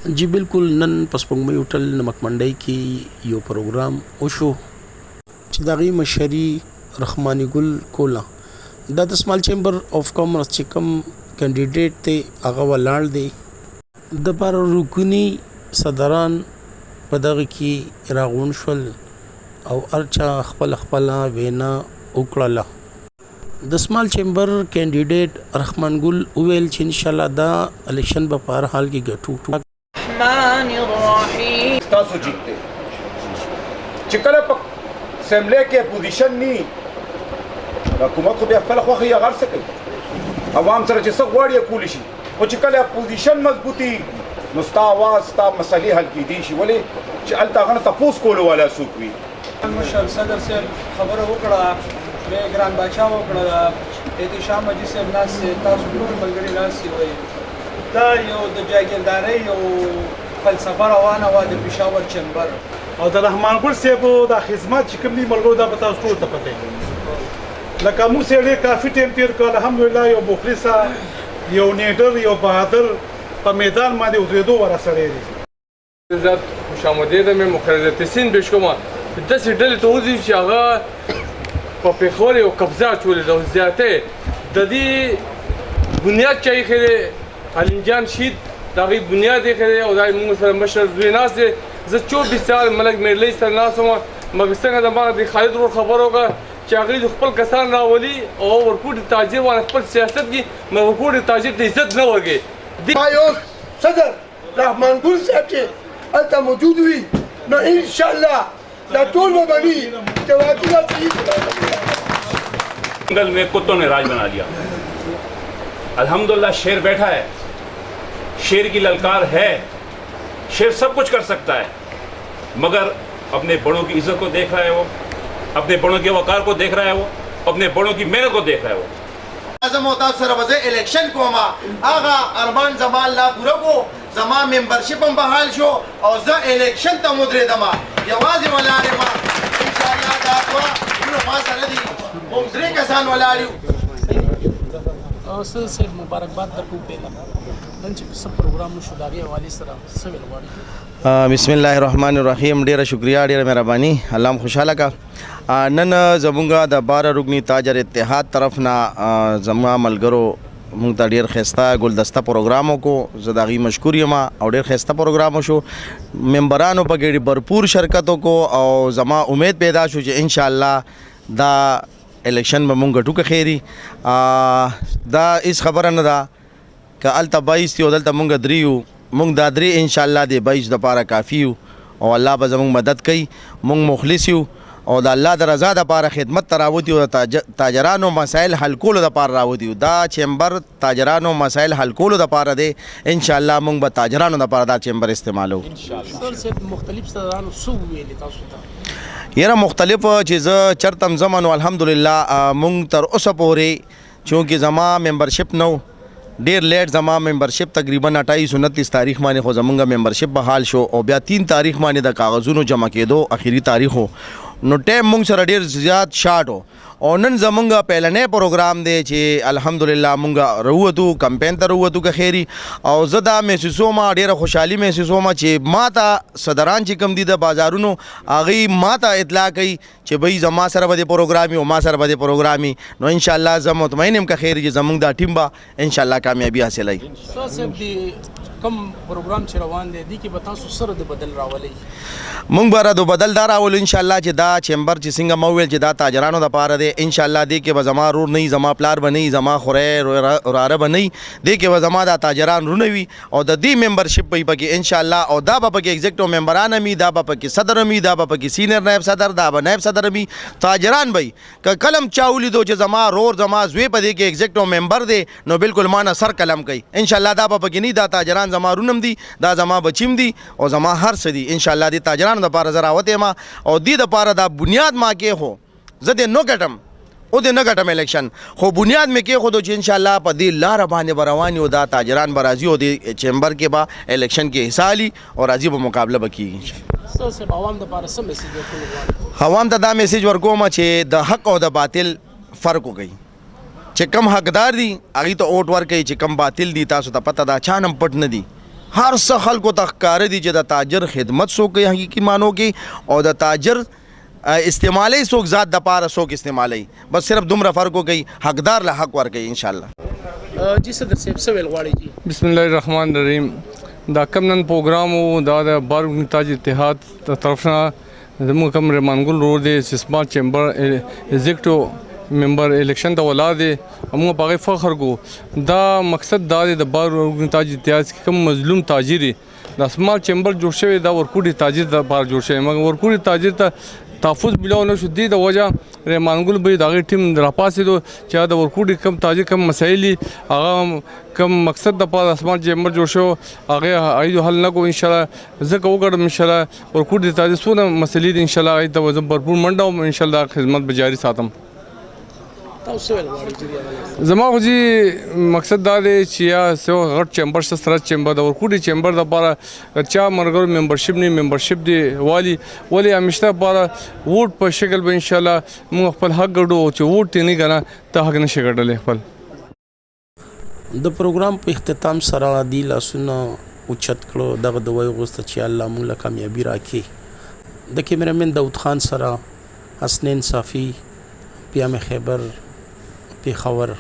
जी बिल्कुल नन پسپنګمۍ هوټل نمک منډۍ کې یو پروګرام وشو چې د هغې مشري رحماني ګل کوله. دا د سمال چیمبر آف کامرس چې کوم کینډیډیټ دی هغه ولاړ دی د پاره رکني صدران په دغه کې راغونډ شول او هر چا خپله وینا وکړله. د سمال چیمبر کینډیډیټ رحمان ګل وویل چې انشاءالله دا الیکشن به په هر حال کې ګټو. الرحمن الرحیم تاسو جیتتے چې کله په اسمبلی کې اپوزیشن نی حکومت خو بیا خپل خوښه یې غر څه کوي عوام سره چې څه غواړي کولی شي خو چې کله اپوزیشن مضبوطي نو ستا اواز ستا مسلې حل کیدی شي ولې چې هلته هغه نه تپوس کولو والا څوک وي. مشر صدر صاحب خبره وکړه بیا ګران باچا وکړه احتشام مجلس صاحب ناست تاسو ټول ملګري ناست وئ دا یو د جاګیردارۍ یو فلسفه روانه وه د پېښور چمبر او د رحمان ګل صاحب دا خدمت چې کوم دي ملګرو دا به تاسو ټول ته پته لکه موږ سره ډېر کافي ټایم تېر کړ الحمدلله یو مخلصه یو نیډر یو بهادر په میدان باندې ودرېدو وړه سړی دی. زیات خوش آمدید مې مقررتسین پیش کوم داسې ډلې ته وځي چې هغه په پېښور یو قبضه اچولې ده او زیاتې د دې بنیاد چا ایښی دی علیم جان شید د هغې بنیاد ایښی دی او دا موږ سره مشر زوی ناست دی. زه 24 سال ملک میرلۍ سره ناست وم مګر څنګه د ما د خالد ورور خبر وکړه چې هغوی د خپل کسان راولي او ورکوټ تاجر باندې خپل سیاست کې مګر ورکوټ تاجر ته عزت نه ورکوي. ما یو صدر رحمان ګل صاحب چې هلته موجود وي نو انشاءالله دا ټول به بني جوابونه जंगल में कुत्तों ने राज बना लिया. अल्हम्दुलिल्लाह शेर बैठा है, शेर की ललकार है, शेर सब कुछ कर सकता है मगर अपने बड़ों की इज्जत को देख रहा है वो, अपने बड़ों के वकार को देख रहा है वो, अपने बड़ों की मेहनत को देख रहा है वो. اعظم ہوتا سره وځي الیکشن کوما هغه ارمان زمان لا پوره کو زما ممبرشپ هم بحال شو او زه الیکشن ته مدریدم یوازې ولاړم ان شاء الله دا وا نو ما سره دي هم درې کسان ولاړیو. استاد صاحب مبارکباد درکو پیدا نن چې څه پروګرام شو دا غي حواله سره څه ویل غواړي. بسم الله الرحمن الرحیم. ډیره شکریا ډیره مهرباني الله خوشاله کا. نن زمونږ د 12 رکنی تاجر اتحاد طرف نه زما ملګرو مونږ ته ډیر ښایسته ګلدسته پروګرام وکړو. زه د هغې مشکور یم او ډیر ښایسته پروګرام وشو. ممبرانو پکې بھرپور شرکت وکړو او زما امید پیدا شو چې انشاءالله دا الیکشن به مونږ ګټو که خیري. دا هېڅ خبره نه ده که هلته 22 دي او دلته مونږ 3 یو مونږ دا 3 انشاءالله د 22 دپاره کافي یو او الله به زمونږ مدد کوي. مونږ مخلص یو او د الله د رضا دپاره خدمت ته راوتي او د تاجرانو مسایل حل کولو دپاره راوتي یو. دا چیمبر تاجرانو مسایل حل کولو دپاره دی. انشاءالله مونږ به تاجرانو دپاره دا چیمبر استعمالو. مختلف صدرانو څه وویلې تاسو ته؟ یاره مختلف چې زه چرته هم ځم نو الحمدلله مونږ تر اوسه پورې چونکې زما ممبرشپ نو ډیر لیټ زما ممبرشپ تقریبا 28-29 تاریخ باندې خو زمونږ ممبرشپ بحال شو او بیا 3 تاریخ باندې د کاغذونو جمع کېدو اخیری تاریخ و نو ټایم مونږ سره ډیر زیات شارټ و او نن زمونږ پهلنی پروګرام دی چې الحمدلله مونږ راووتو کمپین ته راووتو که خیري او زه دا محسوسوم ډیره خوشحالي محسوسوم چې ما ته صدران چې کوم دي د بازارونو هغوی ما ته اطلاع کوي چې بھئی زما سره به دې پروګرام وي او ما سره به دې پروګرام وي نو انشاءالله زه مطمئن یم که خیري چې زمونږ دا ټیم به انشاءالله کامیابي حاصلوي. استاد صاحب د کوم پروګرام چې روان دی دې کې به تاسو سره د بدل راولئ؟ مونږ به د بدل دا راولو انشاءالله چې دا چیمبر چې څنګه ما وویل چې دا تاجرانو دپاره دی انشاءالله دې کې به زما رور نه وي زما پلار به نه وي زما خوری وراره به نه وي دې کې به زما دا تاجران رونه وي او د دې ممبرشپ به پکې انشاءالله او دا به پکې ایگزیکټو ممبران هم وي دا به پکې صدر هم وي دا به پکې سینیر نایب صدر دا به نایب صدر هم وي تاجران به وي که کلم چا ولیدو چې زما رور زما زوی په دې کې ایگزیکټو ممبر دی نو بالکل ما نه سر قلم کوي انشاءالله دا به پکې نه دا تاجران زما رونم دي دا زما بچیم دي او زما هر څه دي انشاءالله دې تاجرانو دپاره زه راوتی یم او دې دپاره دا بنیاد ما کېښو زه دې نه ګټم او دې نه ګټم الیکشن خو بنیاد مې کېښودو چې انشاءالله په دې لاره باندې به روان یو دا تاجران به راځي او دې چیمبر کې به الیکشن کې حصه اخلي او راځي به مقابله به کېږي. استاد صاحب عوام دپاره څه میسیج ورکول غواړئ؟ عوام ته دا میسیج ورکوم چې د حق او د باطل فرق وکړي چې کم حقدار دي هغوی ته اوټ ورکوي چې کم باطل دي تاسو ته پته ده چا نه پټ نه دي هر څه خلکو ته ښکاره دي چې د تاجر خدمت څوک کوي حقیقي معنو کې او د تاجر استعمالي څوک ذات د پاره څوک استعمالي بس صرف دومره فرق کوي حقدار له حق ورکوي ان شاء الله جی صدر صاحب څه ویل غواړئ جی بسم الله الرحمن الرحیم دا کم نن پروګرام وو دا د بار تاج اتحاد طرف نه زموږ کوم رحمانګل روډ دی سسما چیمبر ایگزیکټیو ممبر الیکشن ته ولا دی موږ په فخر کو دا مقصد دا دی د بار تاج اتحاد کوم مظلوم تاجری د سمال چیمبر جوړ شوی دا ورکوټي تاجر د بار جوړ شوی مګر ورکوټي تاجر ته تحفظ ملاو نه شو دی د وجه رحمانګل به دغه ټیم راپاسېدو چې د ورکوټي کم تاجر کم مسایل هغه کم مقصد د پاره اسمان چیمبر جوړ شو هغه ایدو حل نه کو ان شاء الله زه کوګړم ان شاء الله ورکوټي تاجر سونه مسلې ان شاء الله ایت بھرپور منډه ان شاء الله خدمت به جاری ساتم زما خو جی مقصد دا دی چې یا سو غټ چیمبر سره چیمبر د ورکوټي چیمبر د لپاره چا مرګر ممبرشپ نه ممبرشپ دی ولی همیشه لپاره ووټ په شکل به ان شاء الله موږ خپل حق ګډو چې ووټ نه غنا ته حق نشي ګټل خپل د پروګرام په اختتام سره دی لاسونه اوچت کړو دغه دوی غوسته چې الله موږ له کامیابی راکړي د کیمرامین داود خان سره حسنین صافی پیام خیبر پیښور